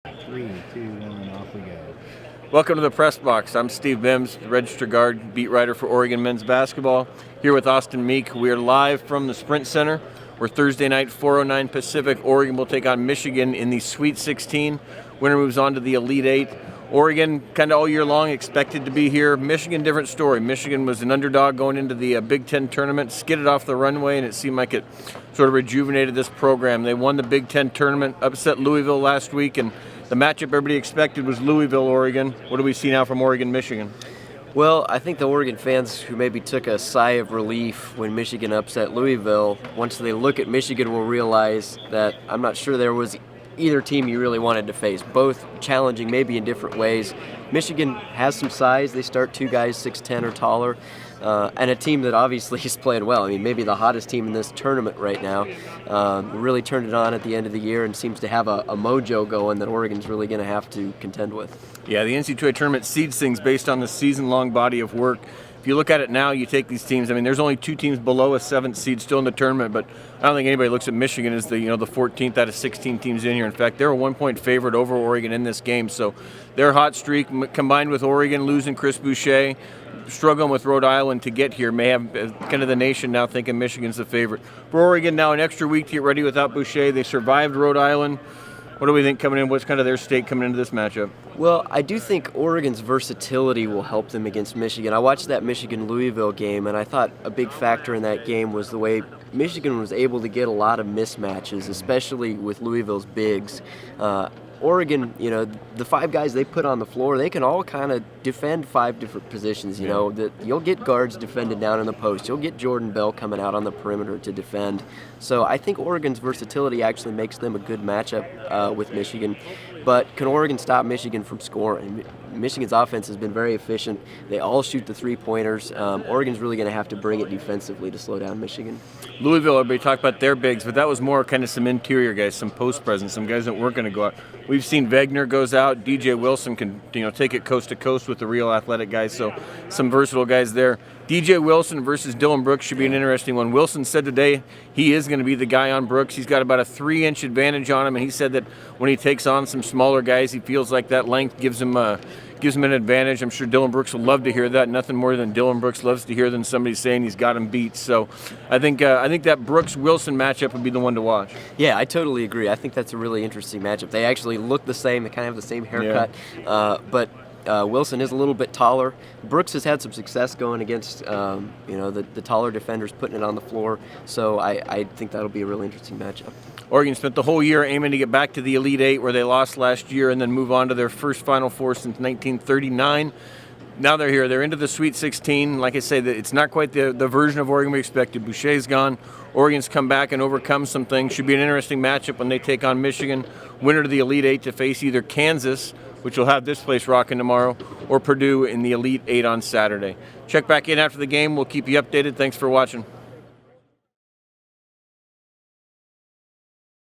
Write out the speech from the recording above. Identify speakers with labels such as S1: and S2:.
S1: 3, 2, 1, off we go.
S2: Welcome to the Press Box. I'm Steve Mims, the Register Guard beat writer for Oregon men's basketball. Here with Austin Meek. We are live from the Sprint Center, where Thursday night, 4:09 Pacific, Oregon will take on Michigan in the Sweet 16. Winner moves on to the Elite 8. Oregon, kind of all year long, expected to be here. Michigan, different story. Michigan was an underdog going into the Big Ten tournament, skidded off the runway, and it seemed like it sort of rejuvenated this program. They won the Big Ten tournament, upset Louisville last week, and the matchup everybody expected was Louisville, Oregon. What do we see now from Oregon, Michigan?
S3: Well, I think the Oregon fans who maybe took a sigh of relief when Michigan upset Louisville, once they look at Michigan, will realize that I'm not sure there was either team you really wanted to face. Both challenging, maybe in different ways. Michigan has some size. They start two guys 6'10" or taller. And a team that obviously is playing well. I mean, maybe the hottest team in this tournament right now. Really turned it on at the end of the year and seems to have a mojo going that Oregon's really going to have to contend with.
S2: Yeah, the NCAA tournament seeds things based on the season-long body of work. If you look at it now, you take these teams. I mean, there's only two teams below a 7th seed still in the tournament, but I don't think anybody looks at Michigan as the 14th out of 16 teams in here. In fact, they're a 1-point favorite over Oregon in this game. So their hot streak combined with Oregon losing Chris Boucher, struggling with Rhode Island to get here, may have kind of the nation now thinking Michigan's the favorite. For Oregon now, an extra week to get ready without Boucher. They survived Rhode Island. What do we think coming in? What's kind of their stake coming into this matchup?
S3: Well, I do think Oregon's versatility will help them against Michigan. I watched that Michigan-Louisville game, and I thought a big factor in that game was the way Michigan was able to get a lot of mismatches, especially with Louisville's bigs. Oregon, the 5 guys they put on the floor, they can all kind of defend 5 different positions. You'll get guards defended down in the post. You'll get Jordan Bell coming out on the perimeter to defend. So I think Oregon's versatility actually makes them a good matchup with Michigan. But can Oregon stop Michigan from scoring? Michigan's offense has been very efficient. They all shoot the 3-pointers. Oregon's really going to have to bring it defensively to slow down Michigan.
S2: Louisville, everybody talked about their bigs, but that was more kind of some interior guys, some post presence, some guys that weren't going to go out. We've seen Wagner goes out. DJ Wilson can take it coast to coast with the real athletic guys, so some versatile guys there. DJ Wilson versus Dylan Brooks should be an interesting one. Wilson said today he is going to be the guy on Brooks. He's got about a 3-inch advantage on him, and he said that when he takes on some smaller guys, he feels like that length gives him an advantage. I'm sure Dylan Brooks will love to hear that. Nothing more than Dylan Brooks loves to hear than somebody saying he's got him beat. So I think that Brooks-Wilson matchup would be the one to watch.
S3: Yeah, I totally agree. I think that's a really interesting matchup. They actually look the same. They kind of have the same haircut.
S2: Yeah.
S3: But Wilson is a little bit taller. Brooks has had some success going against the taller defenders, putting it on the floor. So I think that'll be a really interesting matchup.
S2: Oregon spent the whole year aiming to get back to the Elite 8 where they lost last year and then move on to their first Final Four since 1939. Now they're here. They're into the Sweet 16. Like I say, it's not quite the version of Oregon we expected. Boucher's gone. Oregon's come back and overcome some things. Should be an interesting matchup when they take on Michigan. Winner to the Elite 8 to face either Kansas, which will have this place rocking tomorrow, or Purdue in the Elite 8 on Saturday. Check back in after the game. We'll keep you updated. Thanks for watching.